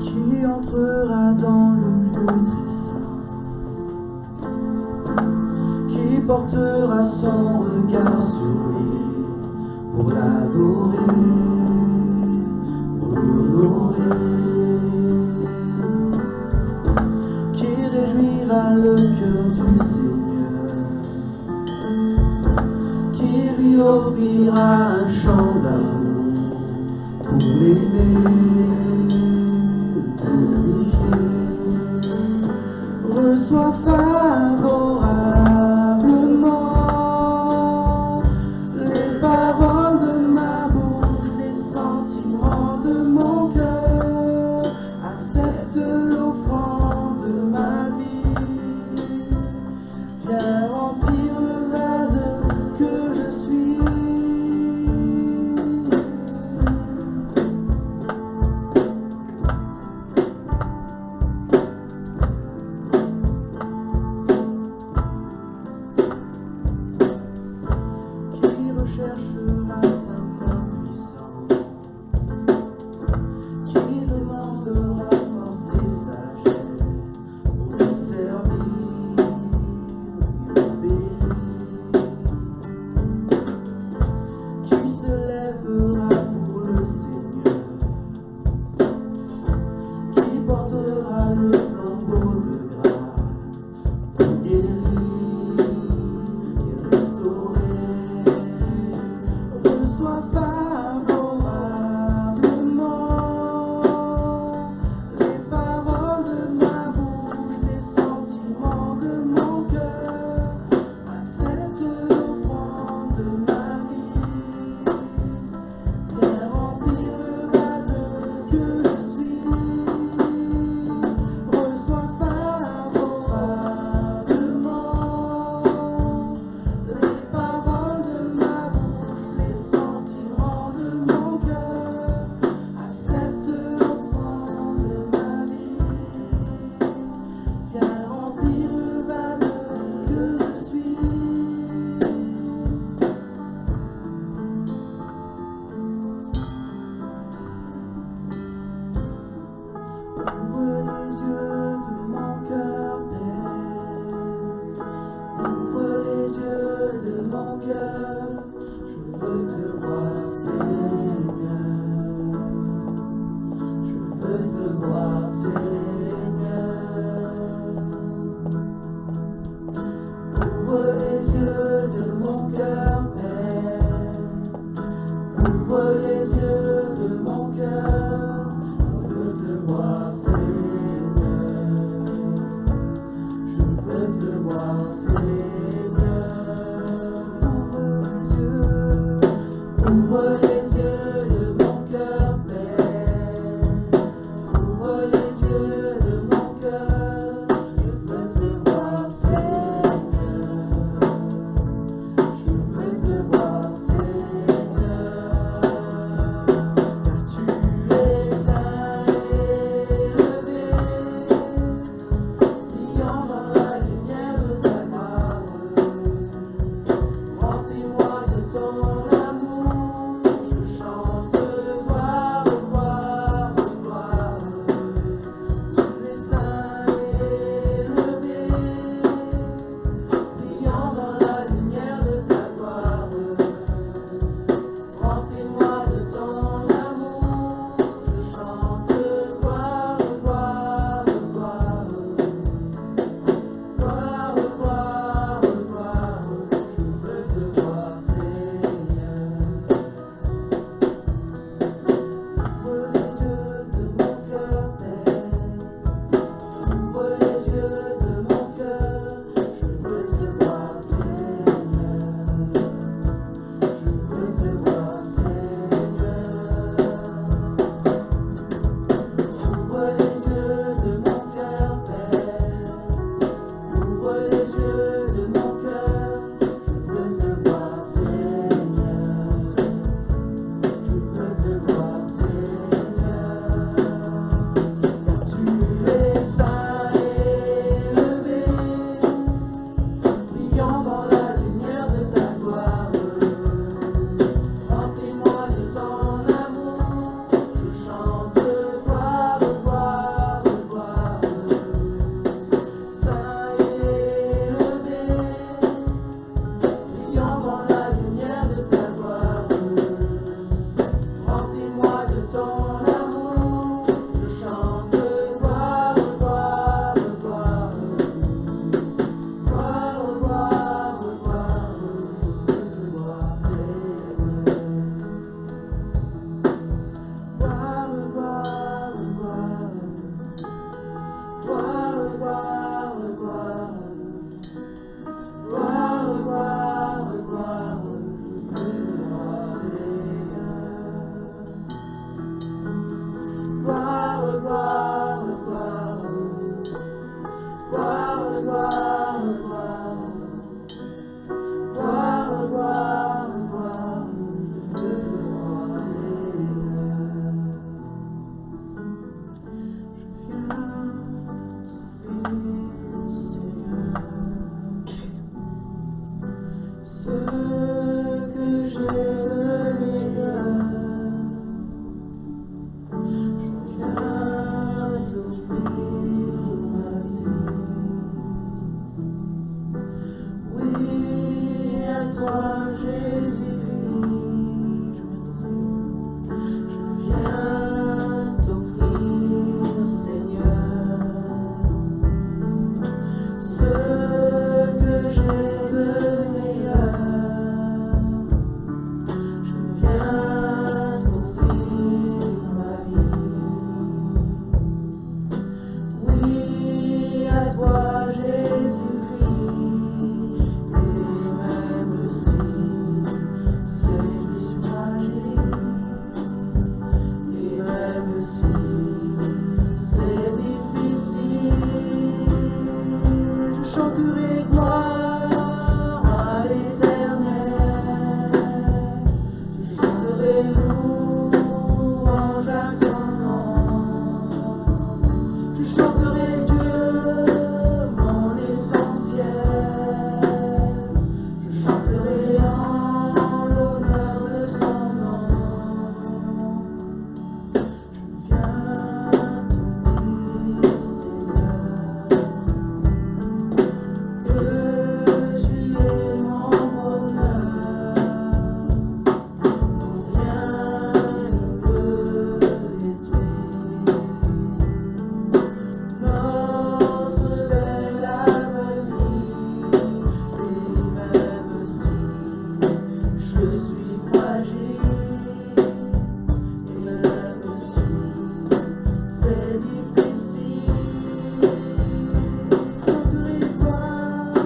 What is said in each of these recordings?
Qui entrera dans le lieu très saint, qui portera son regard sur lui pour l'adorer, pour l'honorer, qui réjouira le cœur du Seigneur, qui lui offrira un chant d'amour pour l'aimer. Reçois favorablement les paroles de ma bouche, les sentiments de mon cœur. Accepte l'offrande de ma vie. Viens remplir le vase que je suis. chanterai gloire à l'Éternel. Je chanterai louange à son nom. Je chanterai Dieu, mon essentiel. Je chanterai en l'honneur de son nom. Je viens te dire, Seigneur, que tu es mon bonheur. Rien ne peut détruire notre bel avenir. Et même si je suis fragile, et même si c'est difficile, je chanterai gloire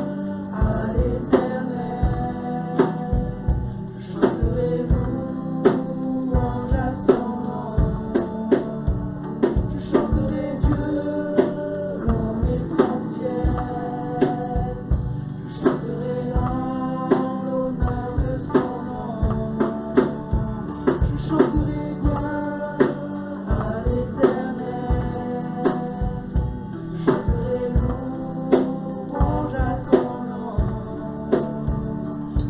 à l'Éternel. Je chanterai louange à son nom. Je chanterai Dieu, mon essentiel. Je chanterai en l'honneur de son nom. Je chanterai gloire à l'Éternel. Je chanterai louange à son nom.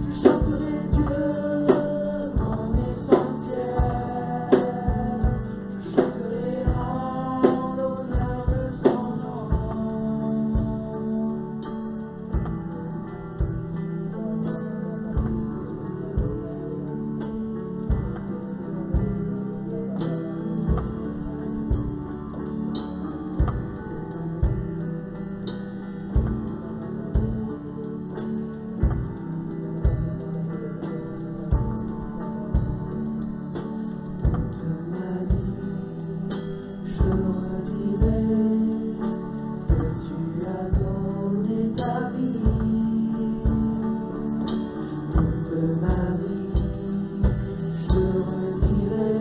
Je chanterai Dieu, mon essentiel. Je chanterai en l'honneur de son nom. Toute ma vie, je redirai que tu as donné ta vie. Toute ma vie, je redirai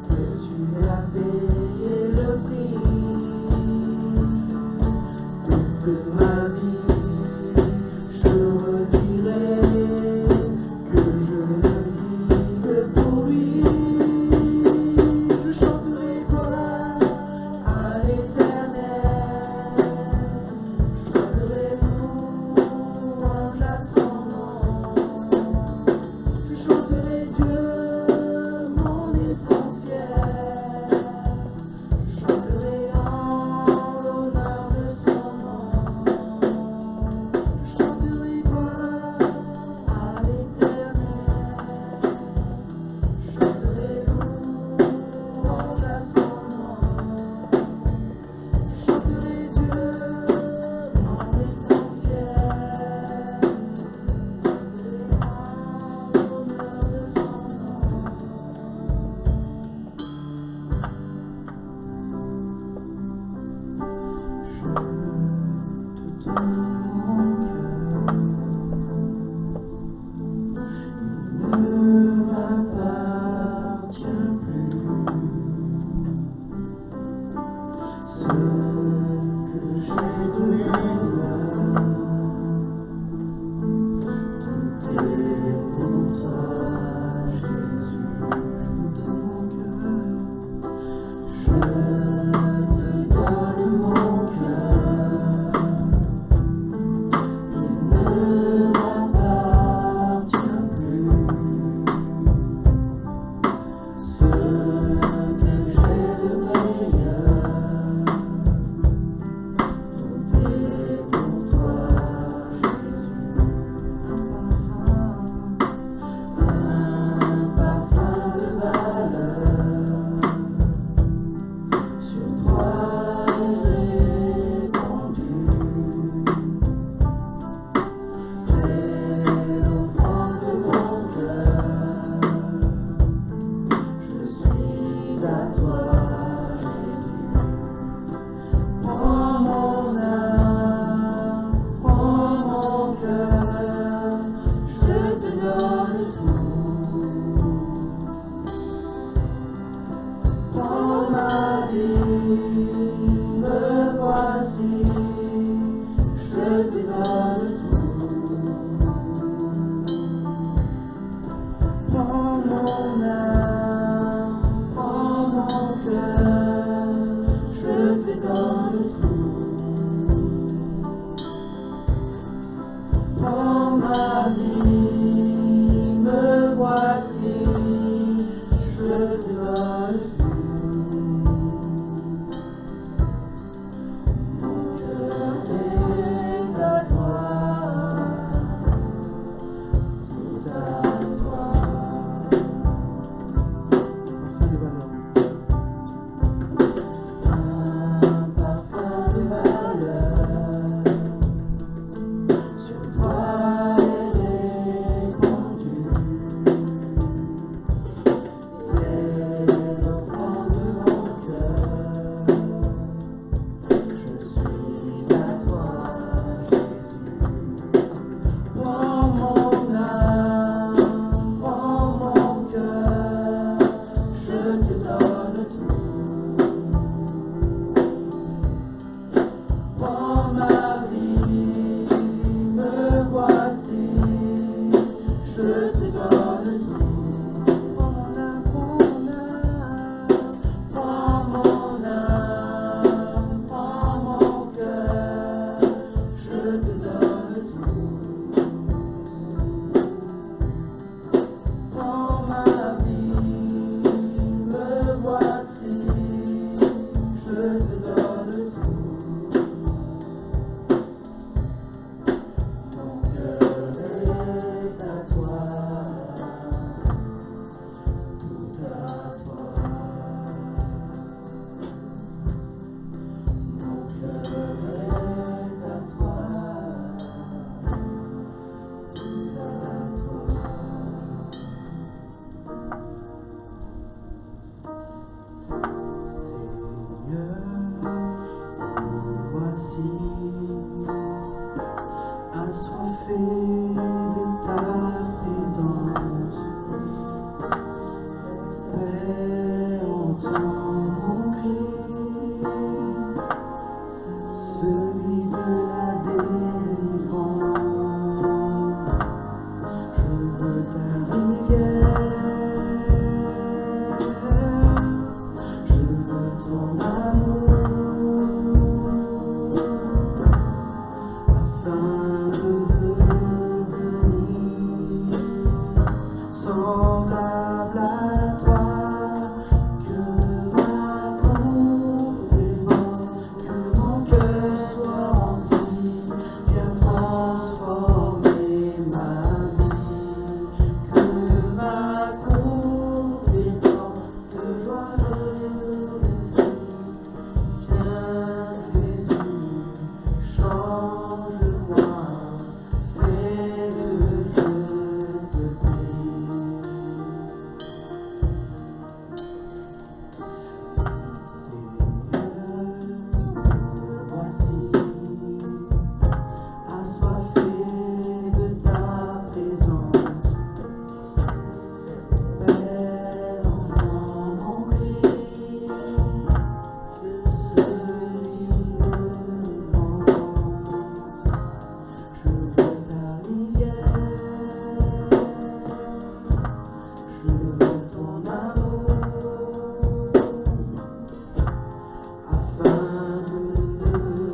que tu as payé le prix. Toute ma vie, je redirai que je ne vis que pour lui. Je chanterai gloire à l'Éternel. Je chanterai louange à son nom. Je chanterai Dieu, mon essentiel. Je chanterai en l'honneur de son nom. Je chanterai gloire à l'Éternel. Je chanterai louange à son nom. Je chanterai Dieu, mon essentiel. Je chanterai en l'honneur de son nom. Je te donne mon cœur, il ne m'appartient plus. Ce que j'ai de meilleur, tout est pour toi, Jésus. Je te donne mon cœur, je te donne mon cœur. Il ne m'appartient plus. Ce que j'ai de meilleur, tout est de ta présence. Fais entendre mon cri, celui de la délivrance. Je veux ta rivière, je veux ton amour, afin de devenir semblable à toi. Que ma coupe déborde, que mon cœur soit rempli, viens transformer ma vie. Que ma coupe déborde de joie, de viens Jésus, change-moi, fais-le, je te prie. Seigneur, voici, assoiffé de ta présence. Père, entends mon cri, que celui de l'enfance. Je veux ta rivière, je veux ton amour, afin de devenir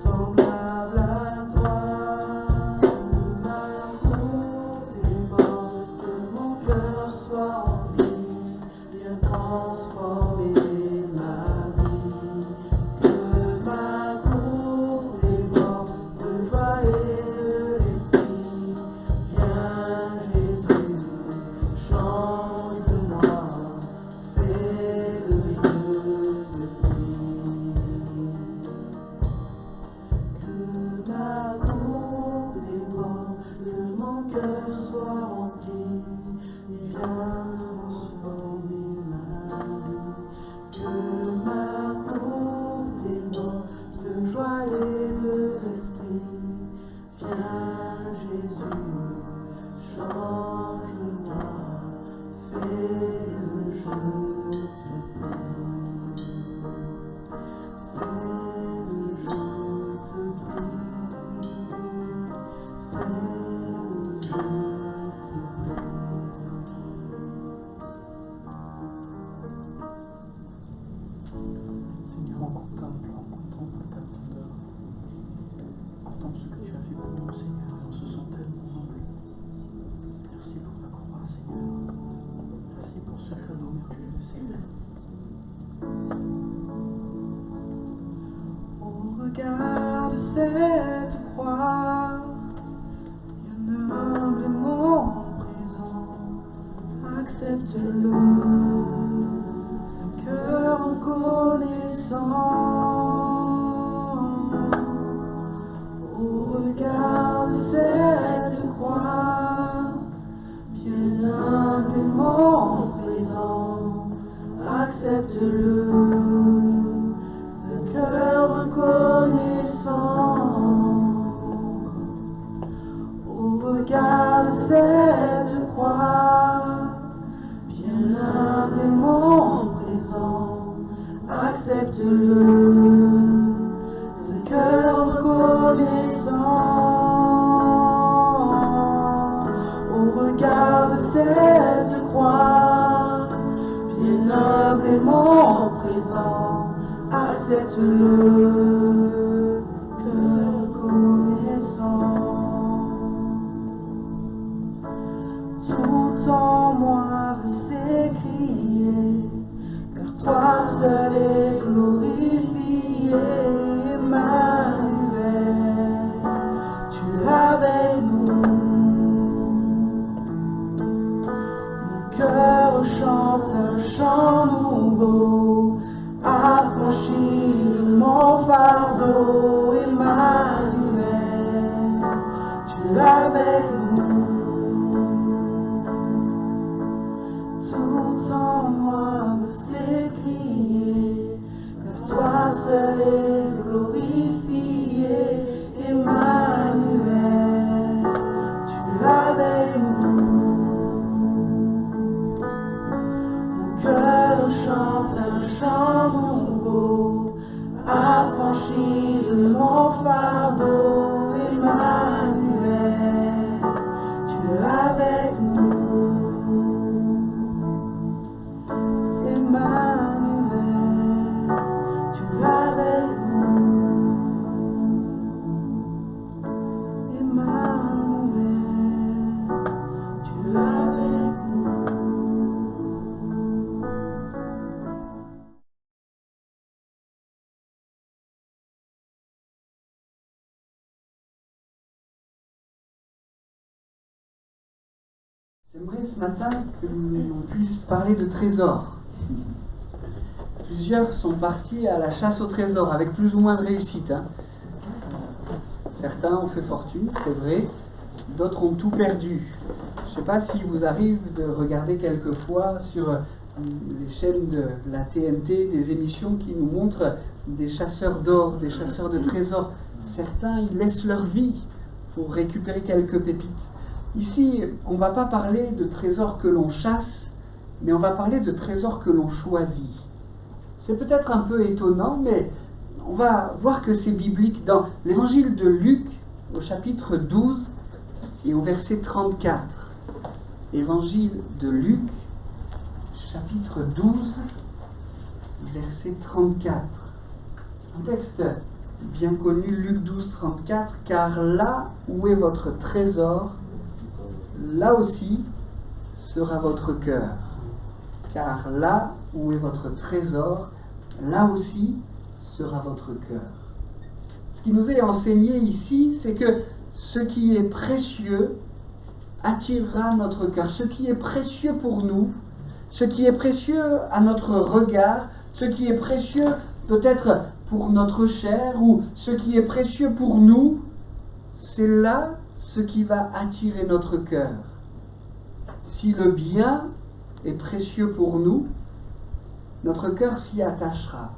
semblable à toi. Ma coupe déborde, que mon cœur soit rempli, viens transformer ma vie. Que ma coupe déborde de joie et de l'esprit, viens Jésus, change-moi, fais-le, je te prie. Que ma coupe déborde, que mon cœur soit rempli, viens transformer ma vie. Que ma coupe déborde de joie et de l'esprit, viens Jésus, change-moi, fais-le, je te prie. Fais-le, je te prie. Fais-le, je te prie. Seigneur, on contemple ta grandeur. On contemple ce que tu as fait pour nous, Seigneur, et on se sent tellement humble. Merci pour la croix, Seigneur. Merci pour ce cadeau merveilleux, Seigneur. Au regard de cette croix, bien humblement présent, accepte-le, un cœur reconnaissant. Au regard de cette croix, bien humblement présent, accepte-le, un cœur reconnaissant. Au regard de cette croix, bien humblement présent, accepte-le, un cœur reconnaissant. Au regard de cette croix, bien humblement présent, accepte-le, cœur reconnaissant. Tout en moi veut s'écrier, car toi seul est glorifié. Emmanuel, tu es avec nous. Mon cœur chante un chant nouveau, affranchi de mon fardeau. Emmanuel, tu es avec nous. Tout en moi veut s'écrier, car toi seul est glorifié. J'aimerais ce matin que l'on puisse parler de trésors. Plusieurs sont partis à la chasse au trésor avec plus ou moins de réussite. Certains ont fait fortune, c'est vrai. D'autres ont tout perdu. Je ne sais pas s'il vous arrive de regarder quelquefois sur les chaînes de la TNT des émissions qui nous montrent des chasseurs d'or, des chasseurs de trésors. Certains, ils laissent leur vie pour récupérer quelques pépites. Ici, on ne va pas parler de trésors que l'on chasse, mais on va parler de trésors que l'on choisit. C'est peut-être un peu étonnant, mais on va voir que c'est biblique dans l'évangile de Luc, au chapitre 12 et au verset 34. Évangile de Luc, chapitre 12, verset 34. Un texte bien connu, Luc 12, 34, « Car là où est votre trésor, là aussi sera votre cœur. Car là où est votre trésor, là aussi sera votre cœur. » Ce qui nous est enseigné ici, c'est que ce qui est précieux attirera notre cœur. Ce qui est précieux pour nous, ce qui est précieux à notre regard, ce qui est précieux peut-être pour notre chair, ou ce qui est précieux pour nous, c'est là ce qui va attirer notre cœur. Si le bien est précieux pour nous, notre cœur s'y attachera.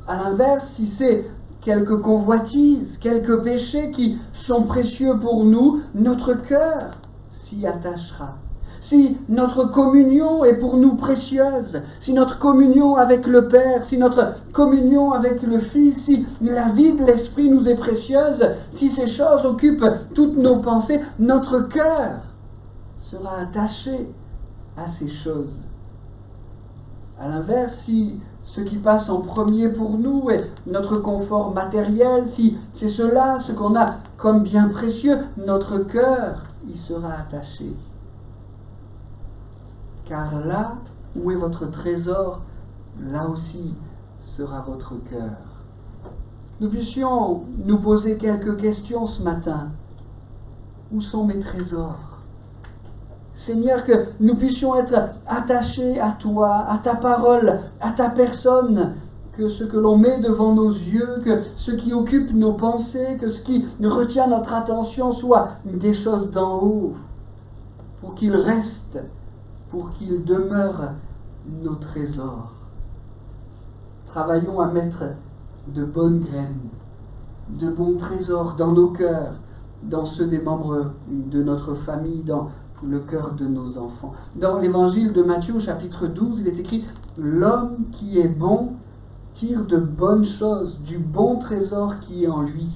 À l'inverse, si c'est quelques convoitises, quelques péchés qui sont précieux pour nous, notre cœur s'y attachera. Si notre communion est pour nous précieuse, si notre communion avec le Père, si notre communion avec le Fils, si la vie de l'Esprit nous est précieuse, si ces choses occupent toutes nos pensées, notre cœur sera attaché à ces choses. À l'inverse, si ce qui passe en premier pour nous est notre confort matériel, si c'est cela, ce qu'on a comme bien précieux, notre cœur y sera attaché. Car là où est votre trésor, là aussi sera votre cœur. Nous puissions nous poser quelques questions ce matin. Où sont mes trésors ? Seigneur, que nous puissions être attachés à toi, à ta parole, à ta personne, que ce que l'on met devant nos yeux, que ce qui occupe nos pensées, que ce qui retient notre attention soit des choses d'en haut, pour qu'il reste, pour qu'il demeure nos trésors. Travaillons à mettre de bonnes graines, de bons trésors dans nos cœurs, dans ceux des membres de notre famille, dans le cœur de nos enfants. Dans l'évangile de Matthieu, chapitre 12, il est écrit « L'homme qui est bon tire de bonnes choses, du bon trésor qui est en lui.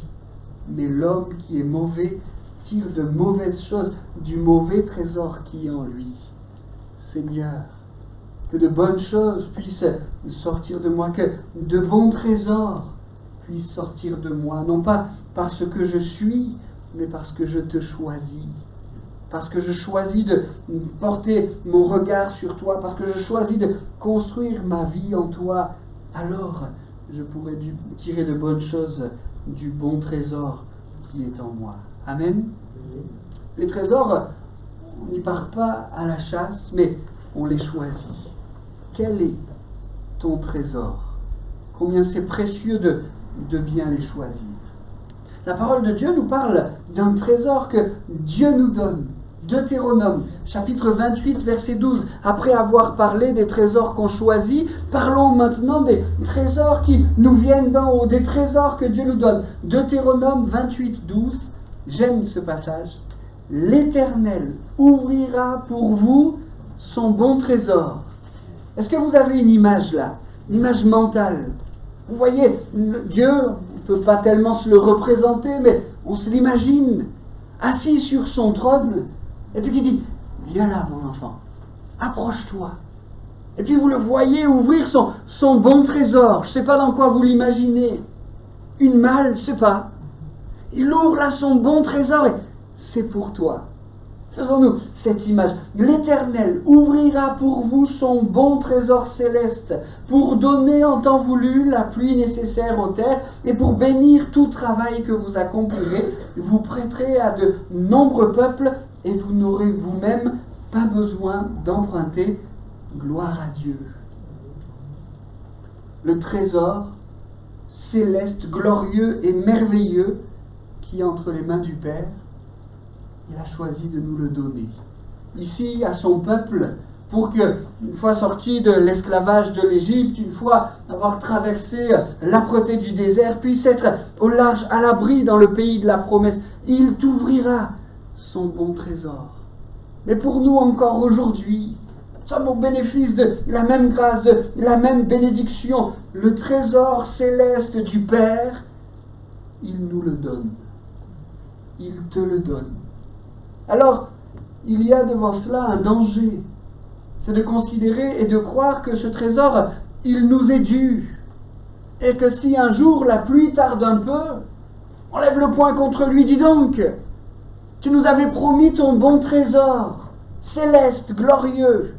Mais l'homme qui est mauvais tire de mauvaises choses, du mauvais trésor qui est en lui. » Seigneur, que de bonnes choses puissent sortir de moi, que de bons trésors puissent sortir de moi, non pas parce que je suis, mais parce que je te choisis. Parce que je choisis de porter mon regard sur toi, parce que je choisis de construire ma vie en toi, alors je pourrai tirer de bonnes choses du bon trésor qui est en moi. Amen. Les trésors, on n'y part pas à la chasse, mais on les choisit. Quel est ton trésor ? Combien c'est précieux de bien les choisir. La parole de Dieu nous parle d'un trésor que Dieu nous donne. Deutéronome, chapitre 28, verset 12. Après avoir parlé des trésors qu'on choisit, parlons maintenant des trésors qui nous viennent d'en haut, des trésors que Dieu nous donne. Deutéronome 28, 12. J'aime ce passage. « L'Éternel ouvrira pour vous son bon trésor. » Est-ce que vous avez une image là? Une image mentale? Vous voyez, Dieu, on ne peut pas tellement se le représenter, mais on se l'imagine, assis sur son trône, et puis qui dit, viens là mon enfant, approche-toi. Et puis vous le voyez ouvrir son bon trésor, je ne sais pas dans quoi vous l'imaginez, une malle, je ne sais pas. Il ouvre là son bon trésor, et c'est pour toi. Faisons-nous cette image. L'Éternel ouvrira pour vous son bon trésor céleste, pour donner en temps voulu la pluie nécessaire aux terres, et pour bénir tout travail que vous accomplirez. Vous prêterez à de nombreux peuples, et vous n'aurez vous-même pas besoin d'emprunter. Gloire à Dieu. Le trésor céleste, glorieux et merveilleux qui est entre les mains du Père, il a choisi de nous le donner. Ici, à son peuple, pour que, une fois sorti de l'esclavage de l'Égypte, une fois avoir traversé l'âpreté du désert, puisse être au large, à l'abri dans le pays de la promesse. Il t'ouvrira son bon trésor. Mais pour nous encore aujourd'hui, nous sommes au bénéfice de la même grâce, de la même bénédiction. Le trésor céleste du Père, il nous le donne. Il te le donne. Alors, il y a devant cela un danger. C'est de considérer et de croire que ce trésor, il nous est dû. Et que si un jour la pluie tarde un peu, on lève le poing contre lui. Dis donc, tu nous avais promis ton bon trésor, céleste, glorieux.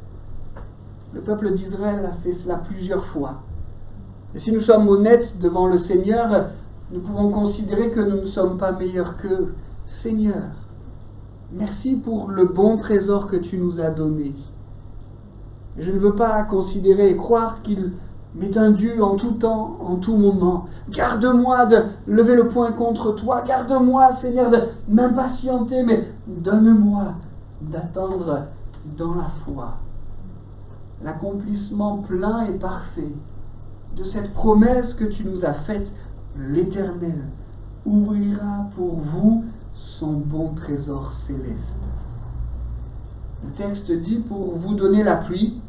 Le peuple d'Israël a fait cela plusieurs fois. Et si nous sommes honnêtes devant le Seigneur, nous pouvons considérer que nous ne sommes pas meilleurs qu'eux. Seigneur, merci pour le bon trésor que tu nous as donné. Je ne veux pas considérer et croire qu'il m'est un dû en tout temps, en tout moment. Garde-moi de lever le poing contre toi. Garde-moi, Seigneur, de m'impatienter, mais donne-moi d'attendre dans la foi l'accomplissement plein et parfait de cette promesse que tu nous as faite. L'Éternel ouvrira pour vous son bon trésor céleste. Le texte dit pour vous donner la pluie.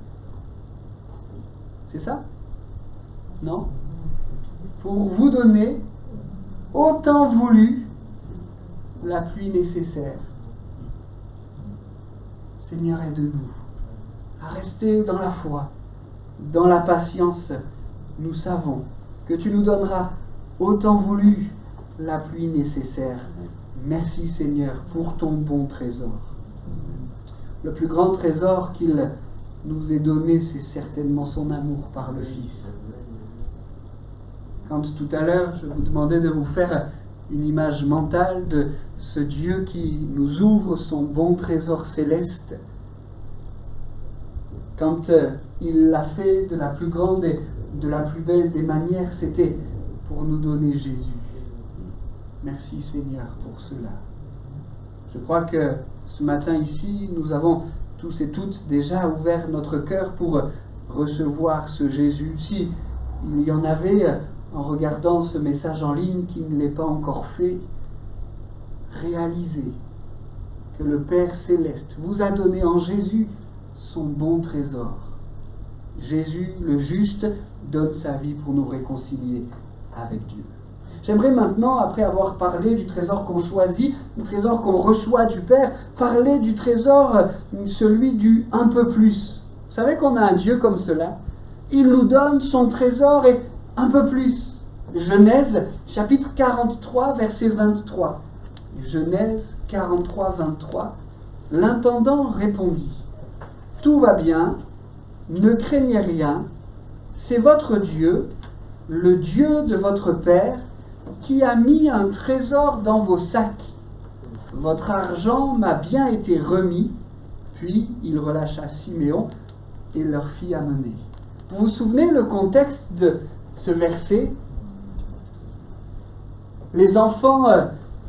C'est ça? Non? Pour vous donner, autant voulu, la pluie nécessaire. Seigneur, aide-nous à rester dans la foi, dans la patience. Nous savons que tu nous donneras autant voulu la pluie nécessaire. Merci Seigneur pour ton bon trésor. Le plus grand trésor qu'il nous ait donné, c'est certainement son amour par le Fils. Quand tout à l'heure, je vous demandais de vous faire une image mentale de ce Dieu qui nous ouvre son bon trésor céleste, quand il l'a fait de la plus grande et de la plus belle des manières, c'était pour nous donner Jésus. Merci Seigneur pour cela. Je crois que ce matin ici, nous avons tous et toutes déjà ouvert notre cœur pour recevoir ce Jésus. Si il y en avait, en regardant ce message en ligne, qui ne l'est pas encore fait, réalisez que le Père Céleste vous a donné en Jésus son bon trésor. Jésus, le juste, donne sa vie pour nous réconcilier avec Dieu. J'aimerais maintenant, après avoir parlé du trésor qu'on choisit, du trésor qu'on reçoit du Père, parler du trésor, celui du un peu plus. Vous savez qu'on a un Dieu comme cela. Il nous donne son trésor et un peu plus. Genèse, chapitre 43, verset 23. Genèse 43, 23. L'intendant répondit: tout va bien, ne craignez rien, c'est votre Dieu, le Dieu de votre Père, qui a mis un trésor dans vos sacs. Votre argent m'a bien été remis. Puis il relâcha Siméon et leur fit amener. Vous vous souvenez le contexte de ce verset? Les enfants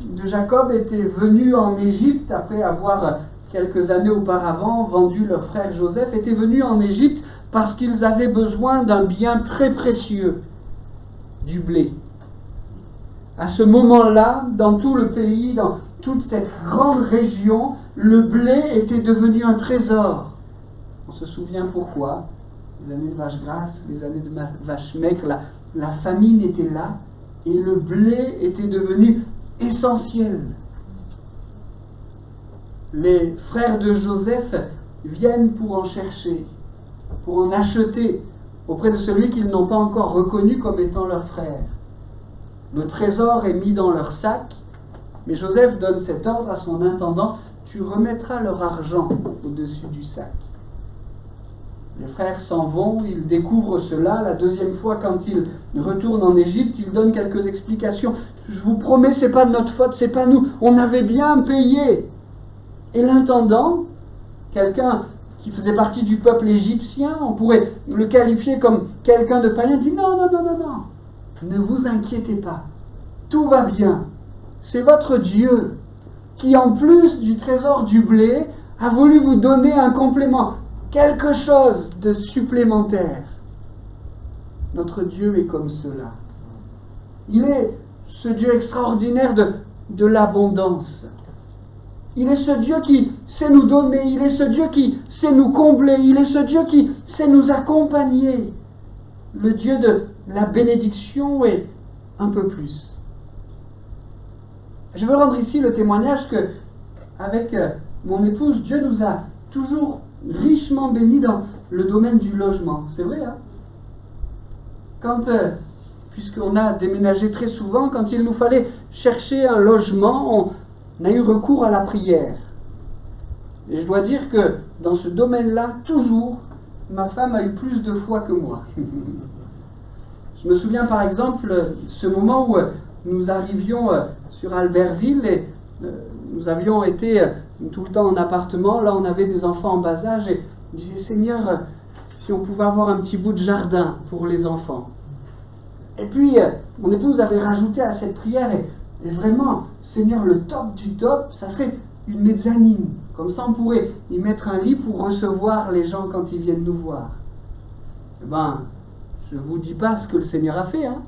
de Jacob étaient venus en Égypte après avoir quelques années auparavant vendu leur frère Joseph, étaient venus en Égypte parce qu'ils avaient besoin d'un bien très précieux, du blé. À ce moment-là, dans tout le pays, dans toute cette grande région, le blé était devenu un trésor. On se souvient pourquoi. Les années de vache grasse, les années de vache maigre, la famine était là et le blé était devenu essentiel. Les frères de Joseph viennent pour en chercher, pour en acheter auprès de celui qu'ils n'ont pas encore reconnu comme étant leur frère. Le trésor est mis dans leur sac, mais Joseph donne cet ordre à son intendant: tu remettras leur argent au-dessus du sac. Les frères s'en vont, ils découvrent cela. La deuxième fois, quand ils retournent en Égypte, ils donnent quelques explications. Je vous promets, c'est pas de notre faute, c'est pas nous. On avait bien payé. Et l'intendant, quelqu'un qui faisait partie du peuple égyptien, on pourrait le qualifier comme quelqu'un de païen, dit non, non, non, non, non, ne vous inquiétez pas, tout va bien. C'est votre Dieu qui, en plus du trésor du blé, a voulu vous donner un complément, quelque chose de supplémentaire. Notre Dieu est comme cela. Il est ce Dieu extraordinaire de l'abondance. Il est ce Dieu qui sait nous donner, il est ce Dieu qui sait nous combler, il est ce Dieu qui sait nous accompagner. Le Dieu de la bénédiction et un peu plus. Je veux rendre ici le témoignage que, avec mon épouse, Dieu nous a toujours richement bénis dans le domaine du logement. C'est vrai, hein? Puisqu'on a déménagé très souvent, quand il nous fallait chercher un logement, on a eu recours à la prière. Et je dois dire que dans ce domaine-là, toujours, ma femme a eu plus de foi que moi. Je me souviens par exemple ce moment où nous arrivions sur Albertville et nous avions été tout le temps en appartement. Là, on avait des enfants en bas âge et je disais, Seigneur, si on pouvait avoir un petit bout de jardin pour les enfants. Et puis, mon épouse avait rajouté à cette prière, et vraiment, Seigneur, le top du top, ça serait une mezzanine. Comme ça, on pourrait y mettre un lit pour recevoir les gens quand ils viennent nous voir. Eh ben, je ne vous dis pas ce que le Seigneur a fait, hein.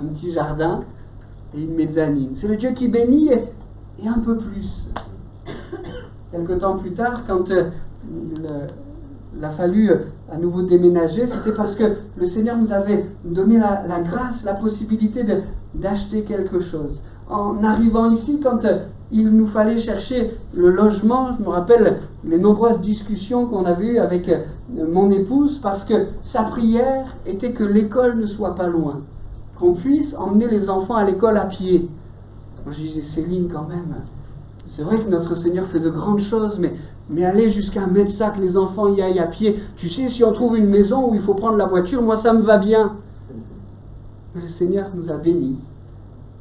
Un petit jardin et une mezzanine. C'est le Dieu qui bénit et un peu plus. Quelque temps plus tard, quand il a fallu à nouveau déménager, c'était parce que le Seigneur nous avait donné la grâce, la possibilité d'acheter quelque chose. En arrivant ici, quand il nous fallait chercher le logement, je me rappelle les nombreuses discussions qu'on avait eues avec mon épouse, parce que sa prière était que l'école ne soit pas loin, qu'on puisse emmener les enfants à l'école à pied. Moi, je disais, Céline, quand même, c'est vrai que notre Seigneur fait de grandes choses, mais aller jusqu'à mettre ça, que les enfants y aillent à pied, tu sais, si on trouve une maison où il faut prendre la voiture, moi ça me va bien. Mais le Seigneur nous a bénis.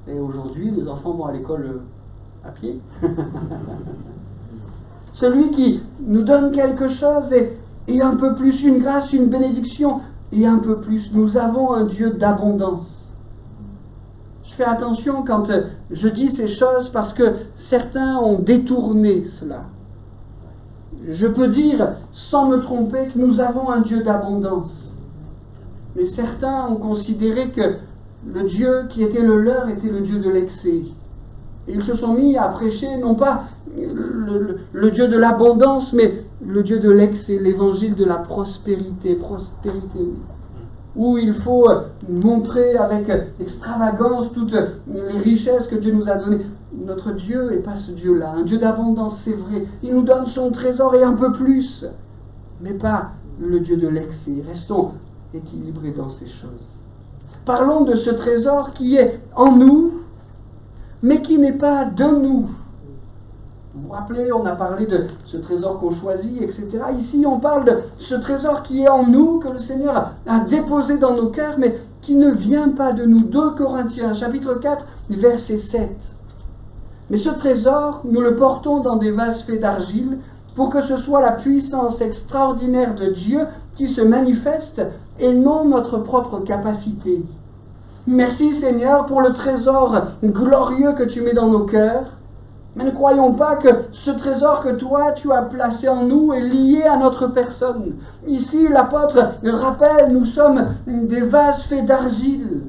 Et aujourd'hui, les enfants vont à l'école à pied. Celui qui nous donne quelque chose et un peu plus, une grâce, une bénédiction, et un peu plus. Nous avons un Dieu d'abondance. Je fais attention quand je dis ces choses parce que certains ont détourné cela. Je peux dire, sans me tromper, que nous avons un Dieu d'abondance. Mais certains ont considéré que le Dieu qui était le leur était le Dieu de l'excès. Et ils se sont mis à prêcher, non pas le Dieu de l'abondance, mais le Dieu de l'excès, l'évangile de la prospérité. Prospérité, où il faut montrer avec extravagance toutes les richesses que Dieu nous a données. Notre Dieu n'est pas ce Dieu-là. Un Dieu d'abondance, c'est vrai. Il nous donne son trésor et un peu plus. Mais pas le Dieu de l'excès. Restons équilibrés dans ces choses. Parlons de ce trésor qui est en nous, mais qui n'est pas de nous. Vous vous rappelez, on a parlé de ce trésor qu'on choisit, etc. Ici, on parle de ce trésor qui est en nous, que le Seigneur a déposé dans nos cœurs, mais qui ne vient pas de nous. 2 Corinthiens, chapitre 4, verset 7. Mais ce trésor, nous le portons dans des vases faits d'argile, pour que ce soit la puissance extraordinaire de Dieu qui se manifeste, et non notre propre capacité. Merci Seigneur pour le trésor glorieux que tu mets dans nos cœurs. Mais ne croyons pas que ce trésor que toi tu as placé en nous est lié à notre personne. Ici, l'apôtre rappelle, nous sommes des vases faits d'argile,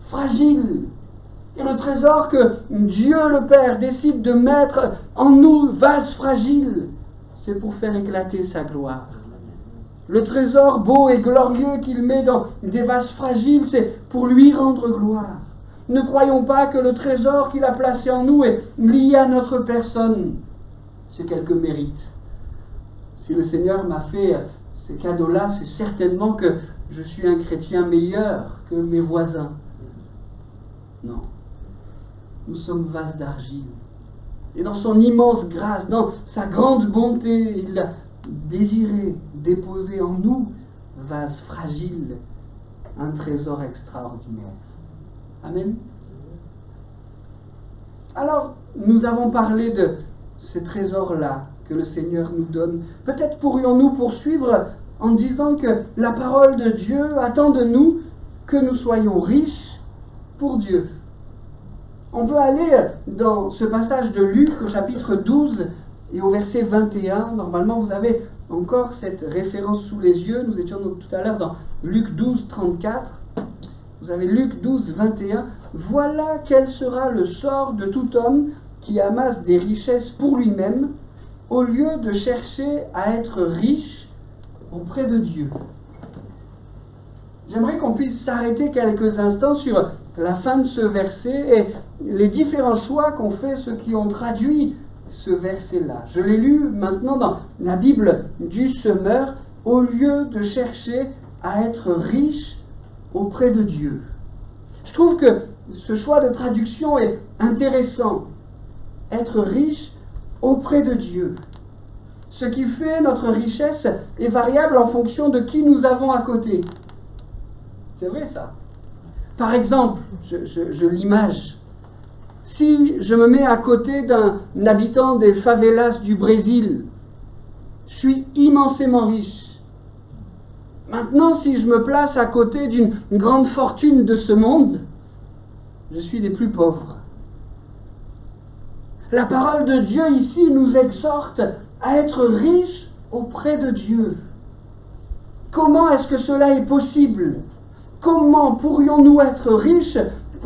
fragiles. Et le trésor que Dieu le Père décide de mettre en nous, vases fragiles, c'est pour faire éclater sa gloire. Le trésor beau et glorieux qu'il met dans des vases fragiles, c'est pour lui rendre gloire. Ne croyons pas que le trésor qu'il a placé en nous est lié à notre personne. C'est quelque mérite. Si le Seigneur m'a fait ces cadeaux-là, c'est certainement que je suis un chrétien meilleur que mes voisins. Non. Nous sommes vases d'argile. Et dans son immense grâce, dans sa grande bonté, il a désiré déposer en nous, vases fragiles, un trésor extraordinaire. Amen. Alors, nous avons parlé ces trésors-là que le Seigneur nous donne. Peut-être pourrions-nous poursuivre en disant que la parole de Dieu attend de nous que nous soyons riches pour Dieu. On peut aller dans ce passage de Luc au chapitre 12 et au verset 21. Normalement, vous avez encore cette référence sous les yeux. Nous étions donc tout à l'heure dans Luc 12, 34. Vous avez Luc 12, 21. Voilà quel sera le sort de tout homme qui amasse des richesses pour lui-même, au lieu de chercher à être riche auprès de Dieu. J'aimerais qu'on puisse s'arrêter quelques instants sur la fin de ce verset et les différents choix qu'ont fait ceux qui ont traduit ce verset-là. Je l'ai lu maintenant dans la Bible du Semeur, au lieu de chercher à être riche auprès de Dieu. Je trouve que ce choix de traduction est intéressant. Être riche auprès de Dieu. Ce qui fait notre richesse est variable en fonction de qui nous avons à côté. C'est vrai ça. Par exemple, je l'image. Si je me mets à côté d'un habitant des favelas du Brésil, je suis immensément riche. Maintenant, si je me place à côté d'une grande fortune de ce monde, je suis des plus pauvres. La parole de Dieu ici nous exhorte à être riches auprès de Dieu. Comment est-ce que cela est possible? Comment pourrions-nous être riches,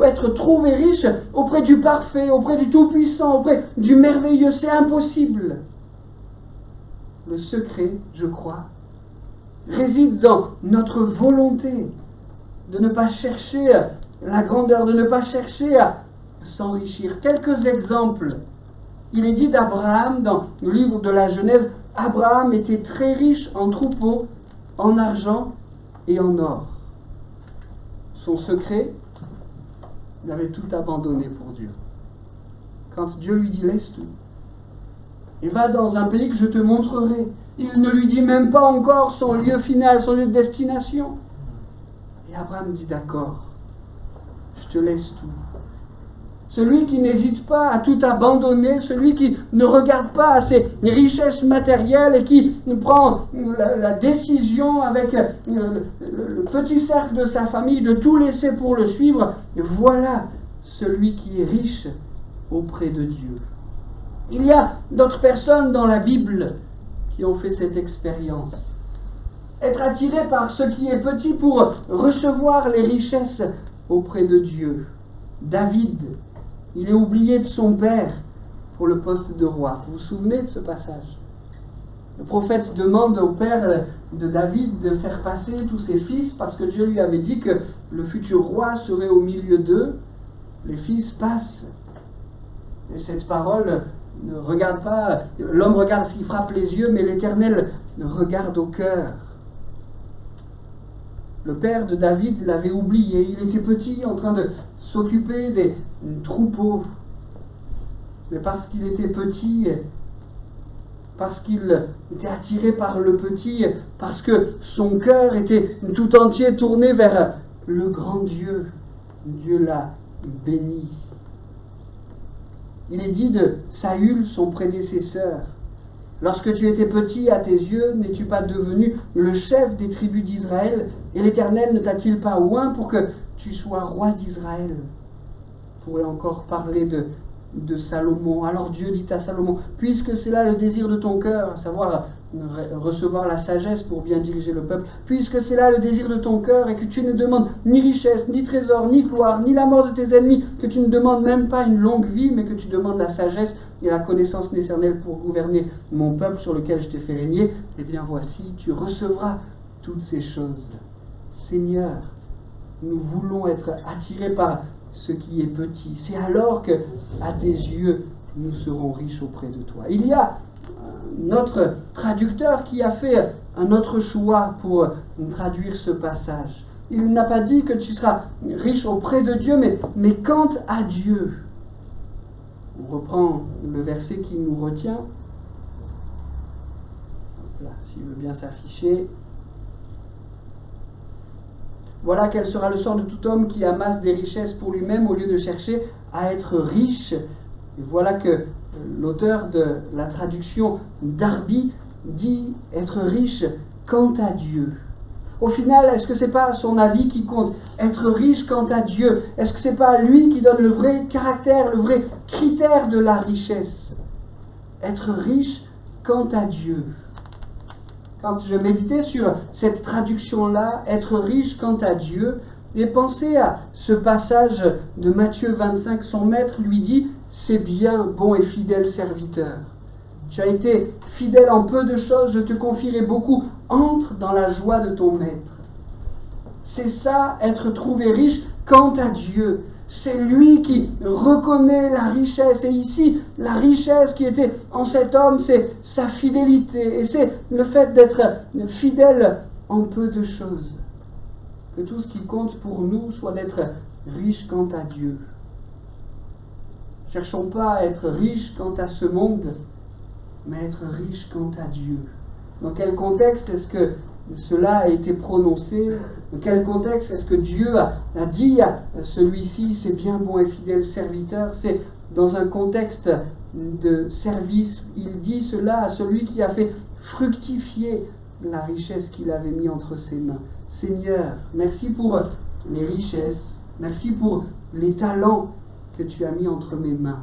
être trouvés riches auprès du parfait, auprès du Tout-Puissant, auprès du merveilleux? C'est impossible. Le secret, je crois, réside dans notre volonté de ne pas chercher la grandeur, de ne pas chercher à s'enrichir. Quelques exemples. Il est dit d'Abraham dans le livre de la Genèse, Abraham était très riche en troupeaux, en argent et en or. Son secret, il avait tout abandonné pour Dieu. Quand Dieu lui dit laisse tout et va dans un pays que je te montrerai, il ne lui dit même pas encore son lieu final, son lieu de destination. Et Abraham dit d'accord, je te laisse tout. Celui qui n'hésite pas à tout abandonner, celui qui ne regarde pas à ses richesses matérielles et qui prend la décision avec le petit cercle de sa famille de tout laisser pour le suivre, voilà celui qui est riche auprès de Dieu. Il y a d'autres personnes dans la Bible qui ont fait cette expérience. Être attiré par ce qui est petit pour recevoir les richesses auprès de Dieu. David, il est oublié de son père pour le poste de roi. Vous vous souvenez de ce passage? Le prophète demande au père de David de faire passer tous ses fils parce que Dieu lui avait dit que le futur roi serait au milieu d'eux. Les fils passent. Et cette parole ne regarde pas, l'homme regarde ce qui frappe les yeux, mais l'Éternel regarde au cœur. Le père de David l'avait oublié. Il était petit, en train de s'occuper des troupeaux. Mais parce qu'il était petit, parce qu'il était attiré par le petit, parce que son cœur était tout entier tourné vers le grand Dieu, Dieu l'a béni. Il est dit de Saül, son prédécesseur, lorsque tu étais petit à tes yeux, n'es-tu pas devenu le chef des tribus d'Israël? Et l'Éternel ne t'a-t-il pas oint pour que tu sois roi d'Israël? On pourrait encore parler de Salomon. Alors Dieu dit à Salomon, puisque c'est là le désir de ton cœur, à savoir recevoir la sagesse pour bien diriger le peuple, puisque c'est là le désir de ton cœur et que tu ne demandes ni richesse, ni trésor, ni gloire, ni la mort de tes ennemis, que tu ne demandes même pas une longue vie, mais que tu demandes la sagesse et la connaissance nécessaire pour gouverner mon peuple sur lequel je t'ai fait régner, eh bien voici, tu recevras toutes ces choses. Seigneur, nous voulons être attirés par ce qui est petit. C'est alors que, à tes yeux, nous serons riches auprès de toi. Il y a notre traducteur qui a fait un autre choix pour traduire ce passage. Il n'a pas dit que tu seras riche auprès de Dieu, mais quant à Dieu. On reprend le verset qui nous retient. Là, s'il veut bien s'afficher. Voilà quel sera le sort de tout homme qui amasse des richesses pour lui-même au lieu de chercher à être riche Et voilà que l'auteur de la traduction Darby dit être riche quant à Dieu. Au final, est-ce que ce n'est pas son avis qui compte? Être riche quant à Dieu, est-ce que ce n'est pas lui qui donne le vrai caractère, le vrai critère de la richesse? Être riche quant à Dieu. Quand je méditais sur cette traduction-là, être riche quant à Dieu, j'ai pensé à ce passage de Matthieu 25. Son maître lui dit « C'est bien, bon et fidèle serviteur. Tu as été fidèle en peu de choses, je te confierai beaucoup. Entre dans la joie de ton maître. » C'est ça, être trouvé riche quant à Dieu. C'est lui qui reconnaît la richesse. Et ici, la richesse qui était en cet homme, c'est sa fidélité. Et c'est le fait d'être fidèle en peu de choses. Que tout ce qui compte pour nous soit d'être riche quant à Dieu. Cherchons pas à être riches quant à ce monde, mais être riche quant à Dieu. Dans quel contexte est-ce que cela a été prononcé? Dans quel contexte est-ce que Dieu a dit à celui-ci, c'est bien, bon et fidèle serviteur? C'est dans un contexte de service. Il dit cela à celui qui a fait fructifier la richesse qu'il avait mis entre ses mains. Seigneur, merci pour les richesses, merci pour les talents que tu as mis entre mes mains.